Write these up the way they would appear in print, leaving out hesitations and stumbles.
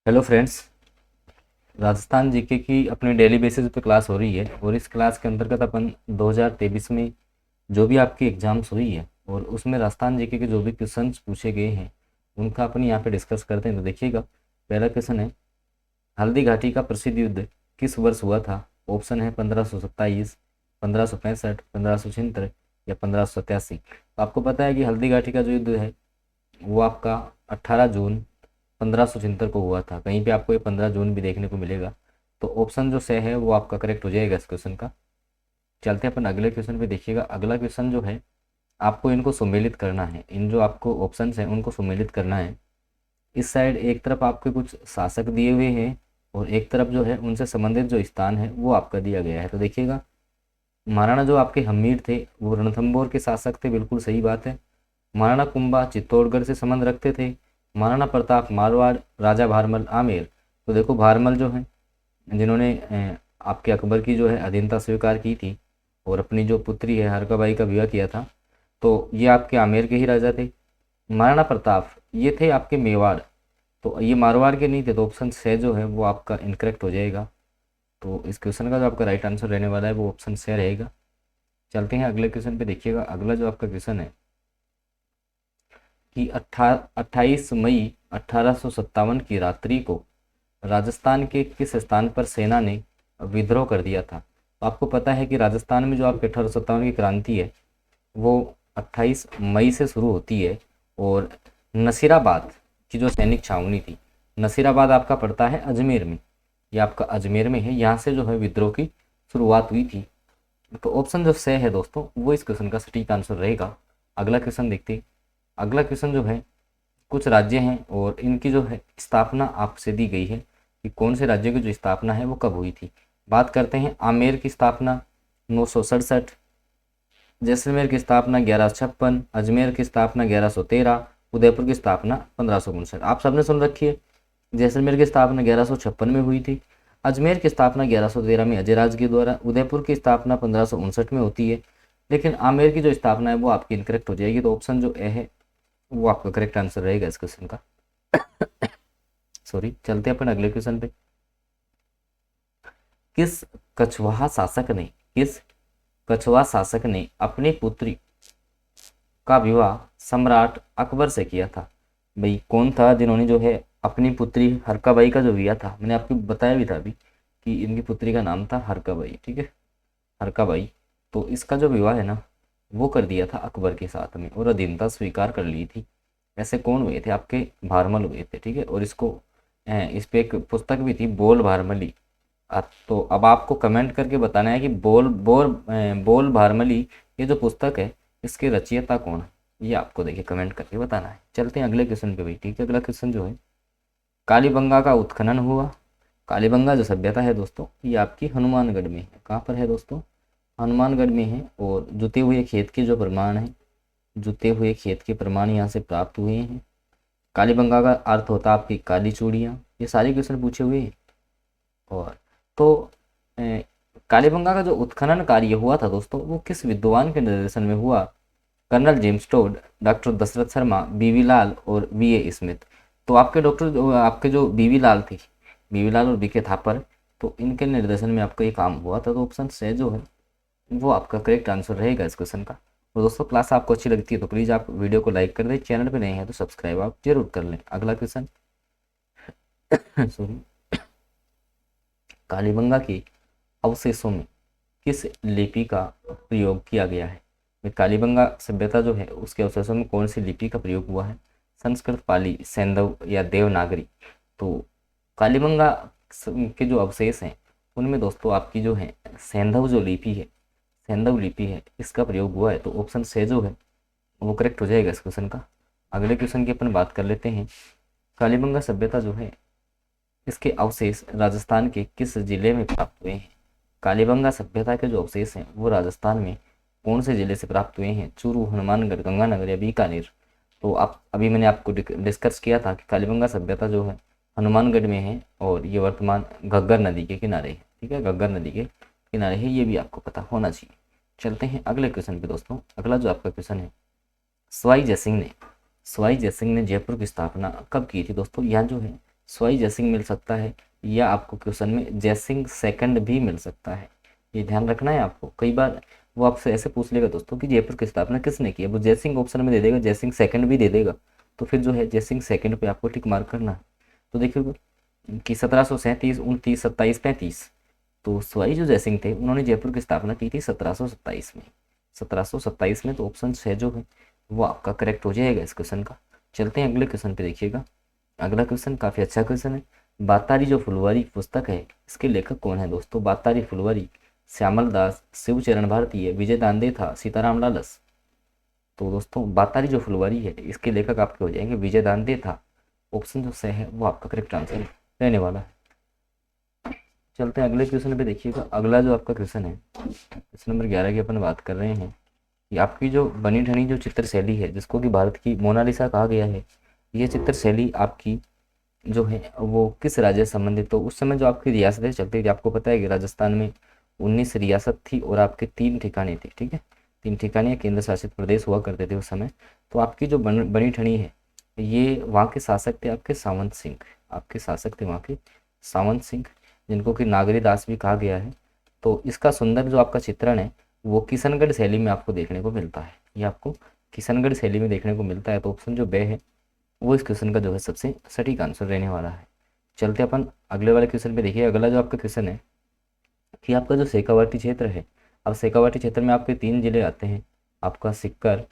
Hello friends. Rajasthan GK की अपनी daily basis पे क्लास हो रही है और इस क्लास के अंतर्गत अपन 2023 में जो भी आपकी एग्ज़ाम्स हुई है और उसमें राजस्थान जीके के जो भी क्वेश्चंस पूछे गए हैं उनका अपन यहाँ पे डिस्कस करते हैं। तो देखिएगा, पहला क्वेश्चन है, हल्दी घाटी का प्रसिद्ध युद्ध किस वर्ष हुआ था? ऑप्शन है 1527, 1565, 1576 या 1587। तो आपको पता है कि हल्दी घाटी का जो युद्ध है वो आपका 18 जून 1576 को हुआ था। कहीं पे आपको ये 15 जून भी देखने को मिलेगा। तो ऑप्शन जो से है वो आपका करेक्ट हो जाएगा इस क्वेश्चन का। चलते हैं अपन अगले क्वेश्चन पे। देखिएगा, अगला क्वेश्चन जो है आपको इनको सुमेलित करना है। इन जो आपको ऑप्शन हैं उनको सुमेलित करना है। इस साइड एक तरफ आपके कुछ शासक दिए हुए हैं और एक तरफ जो है उनसे संबंधित जो स्थान है वो आपका दिया गया है। तो देखिएगा, महाराणा जो आपके हमीर थे वो रणथंबोर के शासक थे, बिल्कुल सही बात है। महाराणा कुंभा चित्तौड़गढ़ से संबंध रखते थे। महाराणा प्रताप मारवाड़, राजा भारमल आमेर। तो देखो, भारमल जो है जिन्होंने आपके अकबर की जो है अधीनता स्वीकार की थी और अपनी जो पुत्री है हरकाबाई का विवाह किया था, तो ये आपके आमेर के ही राजा थे। महाराणा प्रताप ये थे आपके मेवाड़, तो ये मारवाड़ के नहीं थे। तो ऑप्शन से जो है वो आपका इनकरेक्ट हो जाएगा। तो इस क्वेश्चन का जो आपका राइट आंसर रहने वाला है वो ऑप्शन से रहेगा। चलते हैं अगले क्वेश्चन पे। देखिएगा, अगला जो आपका क्वेश्चन है कि 28 मई 1857 की रात्रि को राजस्थान के किस स्थान पर सेना ने विद्रोह कर दिया था? तो आपको पता है कि राजस्थान में जो आपके 1857 की क्रांति है वो 28 मई से शुरू होती है और नसीराबाद की जो सैनिक छावनी थी, नसीराबाद आपका पड़ता है अजमेर में, ये आपका अजमेर में है। यहाँ से जो है विद्रोह की शुरुआत हुई थी। तो ऑप्शन जो से है दोस्तों वो इस क्वेश्चन का सटीक आंसर रहेगा। अगला क्वेश्चन देखते हैं। अगला क्वेश्चन जो है, कुछ राज्य हैं और इनकी जो है स्थापना आपसे दी गई है कि कौन से राज्य की जो स्थापना है वो कब हुई थी। बात करते हैं आमेर की स्थापना 967, जैसलमेर की स्थापना 1156, अजमेर की स्थापना 1113, उदयपुर की स्थापना 1559। आप सबने सुन रखी है, जैसलमेर की स्थापना 1156 में हुई थी, अजमेर की स्थापना 1113 में अजयराज के द्वारा, उदयपुर की स्थापना 1559 में होती है। लेकिन आमेर की जो स्थापना है वो आपकी इनकरेक्ट हो जाएगी। तो ऑप्शन जो ए है वो आपका करेक्ट आंसर रहेगा इस क्वेश्चन का। सॉरी, चलते हैं अपन अगले क्वेश्चन पे। किस किस कछवा शासक ने अपनी पुत्री का विवाह सम्राट अकबर से किया था? भाई, कौन था जिन्होंने जो है अपनी पुत्री हरकाबाई का जो विवाह था, मैंने आपको बताया भी था अभी कि इनकी पुत्री का नाम था हरकाबाई, ठीक है, हरकाबाई। तो इसका जो विवाह है ना वो कर दिया था अकबर के साथ में और अधीनता स्वीकार कर ली थी। ऐसे कौन हुए थे? आपके भारमल हुए थे, ठीक है। और इसको इस पे एक पुस्तक भी थी, बोल भारमली। तो अब आपको कमेंट करके बताना है कि बोल भारमली ये जो पुस्तक है इसके रचयिता कौन है, ये आपको देखिए कमेंट करके बताना है। चलते हैं अगले क्वेश्चन पे भाई, ठीक है। अगला क्वेश्चन जो है, कालीबंगा का उत्खनन हुआ। कालीबंगा जो सभ्यता है दोस्तों ये आपकी हनुमानगढ़ में है। कहाँ पर है दोस्तों? हनुमानगढ़ में है। और जुते हुए खेत के जो प्रमाण है, जुते हुए खेत के प्रमाण यहाँ से प्राप्त हुए हैं। कालीबंगा का अर्थ होता है आपकी काली चूड़ियाँ। ये सारे क्वेश्चन पूछे हुए हैं। और तो कालीबंगा का जो उत्खनन कार्य हुआ था दोस्तों वो किस विद्वान के निर्देशन में हुआ? Colonel James Tod, doctor Dashrath Sharma, B V और वी ए स्मिथ। तो आपके जो बीवी लाल थी, बीवी लाल और बी के थापर, तो इनके निर्देशन में आपका ये काम हुआ था। तो ऑप्शन से जो है वो आपका करेक्ट आंसर रहेगा इस क्वेश्चन का। और दोस्तों, क्लास आपको अच्छी लगती है तो प्लीज़ आप वीडियो को लाइक कर दें, चैनल पे नए हैं तो सब्सक्राइब आप जरूर कर लें। अगला क्वेश्चन सॉरी, कालीबंगा के अवशेषों में किस लिपि का प्रयोग किया गया है? कालीबंगा सभ्यता जो है उसके अवशेषों में कौन सी लिपि का प्रयोग हुआ है? संस्कृत, पाली, सैंधव या देवनागरी? तो कालीबंगा के जो अवशेष हैं उनमें दोस्तों आपकी जो है सैंधव जो लिपि है, सैंधव लिपि है, इसका प्रयोग हुआ है। तो ऑप्शन से जो है वो करेक्ट हो जाएगा इस क्वेश्चन का। अगले क्वेश्चन की अपन बात कर लेते हैं। कालीबंगा सभ्यता जो है इसके अवशेष राजस्थान के किस जिले में प्राप्त हुए हैं? कालीबंगा सभ्यता के जो अवशेष हैं वो राजस्थान में कौन से जिले से प्राप्त हुए हैं? चूरू, हनुमानगढ़, गंगानगर या बीकानेर? तो आप अभी मैंने आपको डिस्कस किया था कि कालीबंगा सभ्यता जो है हनुमानगढ़ में है और ये वर्तमान घग्गर नदी के किनारे है, ठीक है, घग्गर नदी के किनारे है, ये भी आपको पता होना चाहिए। चलते हैं अगले क्वेश्चन पे दोस्तों। अगला जो आपका क्वेश्चन है, सवाई जयसिंह ने जयपुर की स्थापना कब की थी दोस्तों? यहाँ जो है स्वाई जयसिंह मिल सकता है, या आपको क्वेश्चन में जयसिंह सेकंड भी मिल सकता है। ये ध्यान रखना है आपको। कई बार वो आपसे ऐसे पूछ लेगा दोस्तों कि जयपुर की स्थापना किसने की है, वो जयसिंह ऑप्शन में दे देगा, जयसिंह सेकंड भी दे देगा, तो फिर जो है जयसिंह सेकंड पे आपको टिक मार्क करना है। तो देखिए कि 1737, 29, 27, 35, तो स्वाई जो जयसिंह थे उन्होंने जयपुर की स्थापना की थी 1727 में। 1727 में, तो ऑप्शन 6 जो है वो आपका करेक्ट हो जाएगा इस क्वेश्चन का। चलते हैं अगले क्वेश्चन पे। देखिएगा अगला क्वेश्चन काफ़ी अच्छा क्वेश्चन है। बातारी जो फुलवारी पुस्तक है इसके लेखक कौन है दोस्तों? बातारी फुलवारी श्यामल दास, शिवचरण भारतीय, विजय दांदे था, सीताराम लालस। तो दोस्तों बातारी जो फुलवारी है इसके लेखक आपके हो जाएंगे विजय दांदे था। ऑप्शन जो सही है वो आपका करेक्ट आंसर रहने वाला है। चलते हैं अगले क्वेश्चन पे। देखिएगा अगला जो आपका क्वेश्चन है, क्वेश्चन नंबर 11 की अपन बात कर रहे हैं कि आपकी जो बनी ठनी जो चित्र शैली है जिसको कि भारत की मोनालिसा कहा गया है, ये चित्र शैली आपकी जो है वो किस राज्य से संबंधित? तो उस समय जो आपकी रियासतें चलती थी, आपको पता है कि राजस्थान में 19 रियासत थी और आपके 3 ठिकाने थे, ठीक है, 3 ठिकाने केंद्र शासित प्रदेश हुआ करते थे उस समय। तो आपकी जो बनी ठनी है ये वहाँ के शासक थे आपके सावंत सिंह, आपके शासक थे वहाँ के सावंत सिंह, जिनको कि नागरी दास भी कहा गया है। तो इसका सुंदर जो आपका चित्रण है वो किशनगढ़ शैली में आपको देखने को मिलता है, ये आपको किशनगढ़ शैली में देखने को मिलता है। तो ऑप्शन जो बे है वो इस क्वेश्चन का जो है सबसे सटीक आंसर रहने वाला है। चलते अपन अगले वाले क्वेश्चन पे। देखिए अगला जो आपका क्वेश्चन है कि आपका जो शेखावाटी क्षेत्र है, अब शेखावाटी क्षेत्र में आपके 3 जिले आते हैं, आपका सिक्कर,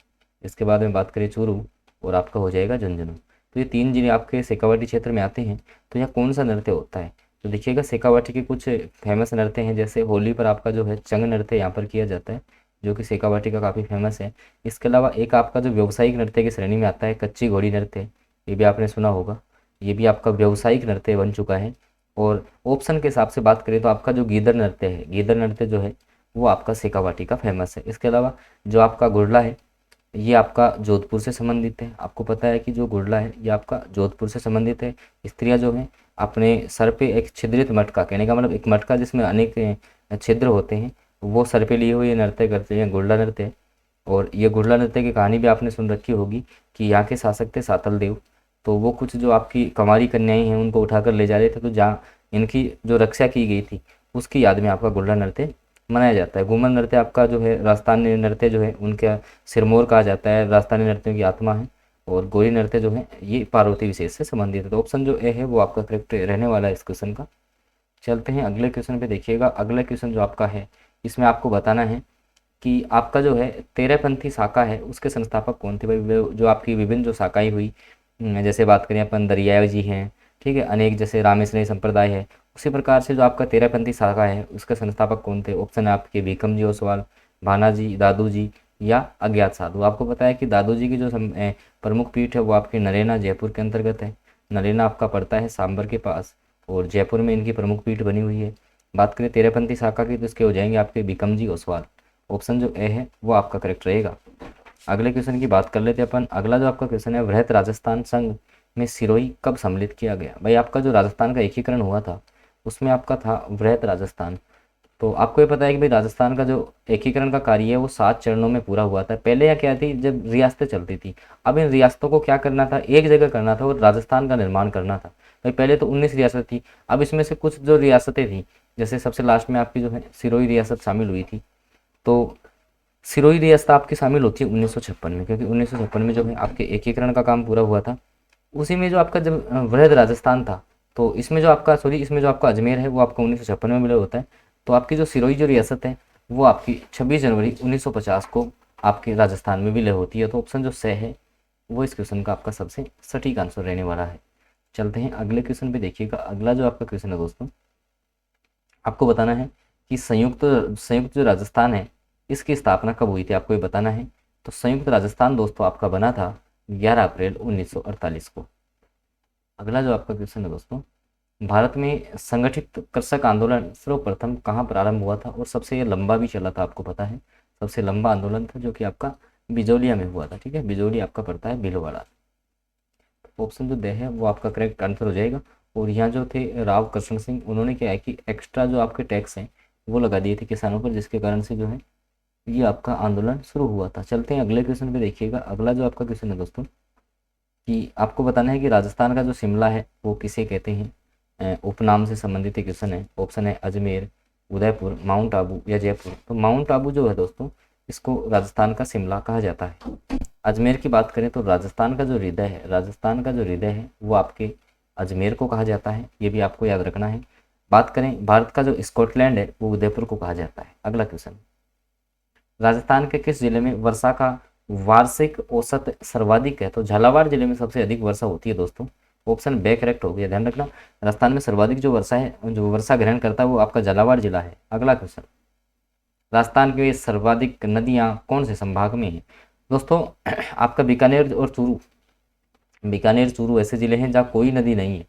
इसके बाद में बात करें चूरू, और आपका हो जाएगा झुंझुनू। तो ये 3 जिले आपके शेखावाटी क्षेत्र में आते हैं। तो यहाँ कौन सा नृत्य होता है? तो देखिएगा शेखावाटी के कुछ फेमस नृत्य हैं, जैसे होली पर आपका जो है चंग नृत्य यहाँ पर किया जाता है जो कि शेखावाटी का काफ़ी फेमस है। इसके अलावा एक आपका जो व्यावसायिक नृत्य की श्रेणी में आता है कच्ची घोड़ी नृत्य, ये भी आपने सुना होगा, ये भी आपका व्यावसायिक नृत्य बन चुका है। और ऑप्शन के हिसाब से बात करें तो आपका जो गीदड़ नृत्य है, गीदड़ नृत्य जो है वो आपका शेखावाटी का फेमस है। इसके अलावा जो आपका गुड़ला है ये आपका जोधपुर से संबंधित है। आपको पता है कि जो गुड़ला है ये आपका जोधपुर से संबंधित है। स्त्रियां जो हैं अपने सर पे एक छिद्रित मटका, कहने का मतलब एक मटका जिसमें अनेक छिद्र होते हैं, वो सर पे लिए हुए ये नृत्य करते हैं, गुड़ला नृत्य। और ये गुड़ला नृत्य की कहानी भी आपने सुन रखी होगी कि यहाँ के शासक थे सातल देव, तो वो कुछ जो आपकी कंवारी कन्याएं हैं उनको उठाकर ले जा रहे थे, तो जहाँ इनकी जो रक्षा की गई थी उसकी याद में आपका गुड़ला नृत्य मनाया जाता है। घूमर नृत्य आपका जो है राजस्थानी नृत्य जो है उनका सिरमौर कहा जाता है, राजस्थानी नृत्यों की आत्मा है। और गोरी नृत्य जो है ये पार्वती विशेष से संबंधित है। तो ऑप्शन जो ए है वो आपका करेक्ट रहने वाला है इस क्वेश्चन का। चलते हैं अगले क्वेश्चन पे। देखिएगा अगला क्वेश्चन जो आपका है इसमें आपको बताना है कि आपका जो है तेरहपंथी शाखा है उसके संस्थापक कौन थे? भाई जो आपकी विभिन्न जो शाखाएं हुई, जैसे बात करें अपन दरियाव जी हैं, ठीक है, अनेक जैसे रामेश्वरी संप्रदाय है, उसी प्रकार से जो आपका तेरहपंथी शाखा है उसके संस्थापक कौन थे? ऑप्शन है आपके भीखम जी ओसवाल, भाना जी, दादू जी, या अज्ञात साधु। आपको पता है कि दादू जी की जो प्रमुख पीठ है वो आपके नरेना जयपुर के अंतर्गत है। नरेना आपका पड़ता है सांबर के पास और जयपुर में इनकी प्रमुख पीठ बनी हुई है। बात करें तेरहपंथी शाखा की तो इसके हो जाएंगे आपके भीखम जी ओसवाल। ऑप्शन जो ए है वो आपका करेक्ट रहेगा। अगले क्वेश्चन की बात कर लेते हैं अपन। अगला जो आपका क्वेश्चन है, वृहत राजस्थान संघ में सिरोही कब सम्मिलित किया गया? भाई आपका जो राजस्थान का एकीकरण हुआ था उसमें आपका था वृहत राजस्थान। तो आपको ये पता है कि भाई राजस्थान का जो एकीकरण का कार्य है वो 7 चरणों में पूरा हुआ था। पहले या क्या थी, जब रियासतें चलती थी, अब इन रियासतों को क्या करना था, एक जगह करना था और राजस्थान का निर्माण करना था। भाई पहले तो 19 रियासत थी, अब इसमें से कुछ जो रियासतें थी, जैसे सबसे लास्ट में आपकी जो है सिरोही रियासत शामिल हुई थी। तो सिरोही रियासत आपकी शामिल होती है 1956 में, क्योंकि 1956 में जो है आपके एकीकरण का काम पूरा हुआ था। उसी में जो आपका जब वृहद राजस्थान था, तो इसमें जो आपका इसमें जो आपका अजमेर है वो आपका 1956 में विलय होता है। तो आपकी जो सिरोही जो रियासत है वो आपकी 26 जनवरी 1950 को आपके राजस्थान में विलय होती है। तो ऑप्शन जो सही है वो इस क्वेश्चन का आपका सबसे सटीक आंसर रहने वाला है। चलते हैं अगले क्वेश्चन पे। देखिएगा अगला जो आपका क्वेश्चन है दोस्तों, आपको बताना है कि संयुक्त संयुक्त जो राजस्थान है इसकी स्थापना कब हुई थी, आपको ये बताना है। तो संयुक्त राजस्थान दोस्तों आपका बना था 11 अप्रैल 1948 को। अगला जो आपका क्वेश्चन है दोस्तों, भारत में संगठित कृषक आंदोलन सर्वप्रथम कहाँ प्रारंभ हुआ था और सबसे ये लंबा भी चला था? आपको पता है सबसे लंबा आंदोलन था जो कि आपका बिजौलिया में हुआ था, ठीक है, बिजौली आपका पड़ता है भीलवाड़ा। ऑप्शन जो दे है वो आपका करेक्ट आंसर हो जाएगा। और यहाँ जो थे राव कृष्ण सिंह, उन्होंने क्या है कि एक्स्ट्रा जो आपके टैक्स हैं वो लगा दिए थे किसानों पर, जिसके कारण से जो है ये आपका आंदोलन शुरू हुआ था। चलते हैं अगले क्वेश्चन पे। देखिएगा अगला जो आपका क्वेश्चन है दोस्तों, कि आपको बताना है कि राजस्थान का जो शिमला है वो किसे कहते हैं। उपनाम से संबंधित एक क्वेश्चन है। ऑप्शन है अजमेर, उदयपुर, माउंट आबू या जयपुर। तो माउंट आबू जो है दोस्तों, इसको राजस्थान का शिमला कहा जाता है। अजमेर की बात करें तो राजस्थान का जो हृदय है, राजस्थान का जो हृदय है वो आपके अजमेर को कहा जाता है, ये भी आपको याद रखना है। बात करें भारत का जो स्कॉटलैंड है वो उदयपुर को कहा जाता है। अगला क्वेश्चन, राजस्थान के किस जिले में वर्षा का वार्षिक औसत सर्वाधिक है? तो झालावाड़ जिले में सबसे अधिक वर्षा होती है दोस्तों। ऑप्शन बे करेक्ट हो गया, ध्यान रखना। राजस्थान में सर्वाधिक जो वर्षा है, जो वर्षा ग्रहण करता है वो आपका झालावाड़ जिला है। अगला क्वेश्चन, राजस्थान की सर्वाधिक नदियां कौन से संभाग में हैं? दोस्तों आपका बीकानेर और चूरू, बीकानेर चूरू ऐसे जिले हैं जहाँ कोई नदी नहीं है,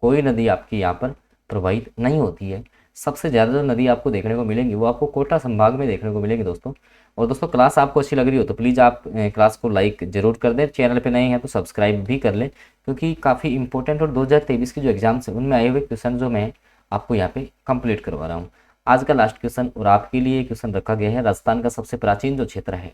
कोई नदी आपकी यहाँ पर प्रवाहित नहीं होती है। सबसे ज़्यादा जो नदी आपको देखने को मिलेंगी वो आपको कोटा संभाग में देखने को मिलेंगी दोस्तों। और दोस्तों क्लास आपको अच्छी लग रही हो तो प्लीज़ आप क्लास को लाइक जरूर कर दें, चैनल पे नए हैं तो सब्सक्राइब भी कर लें, क्योंकि काफ़ी इंपॉर्टेंट और 2023 की जो एग्जाम्स है उनमें आए हुए क्वेश्चन जो मैं आपको यहाँ पे कंप्लीट करवा रहा हूँ। आज का लास्ट क्वेश्चन और आपके लिए क्वेश्चन रखा गया है, राजस्थान का सबसे प्राचीन जो क्षेत्र है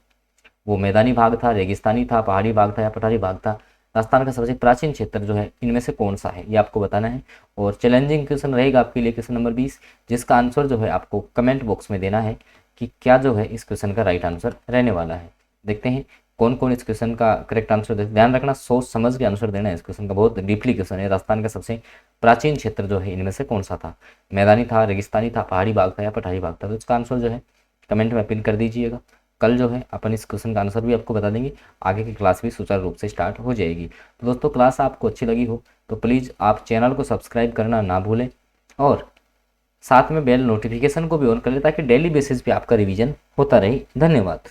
वो मैदानी भाग था, रेगिस्तानी था, पहाड़ी भाग था या पठारी भाग था? राजस्थान का सबसे प्राचीन क्षेत्र जो है इनमें से कौन सा है, ये आपको बताना है। और चैलेंजिंग क्वेश्चन रहेगा आपके लिए क्वेश्चन नंबर 20, जिसका आंसर जो है आपको कमेंट बॉक्स में देना है कि क्या जो है इस क्वेश्चन का राइट आंसर रहने वाला है। देखते हैं कौन कौन इस क्वेश्चन का करेक्ट आंसर दे। ध्यान रखना, सोच समझ के आंसर देना है इस क्वेश्चन का, बहुत डीपली क्वेश्चन है। राजस्थान का सबसे प्राचीन क्षेत्र जो है इनमें से कौन सा था? मैदानी था, रेगिस्तानी था, पहाड़ी भाग था या पठारी भाग था? तो इसका आंसर जो है कमेंट में पिन कर दीजिएगा। कल जो है अपन इस क्वेश्चन का आंसर भी आपको बता देंगे, आगे की क्लास भी सुचारू रूप से स्टार्ट हो जाएगी। तो दोस्तों क्लास आपको अच्छी लगी हो तो प्लीज़ आप चैनल को सब्सक्राइब करना ना भूलें और साथ में बेल नोटिफिकेशन को भी ऑन कर लें, ताकि डेली बेसिस पे आपका रिवीजन होता रहे। धन्यवाद।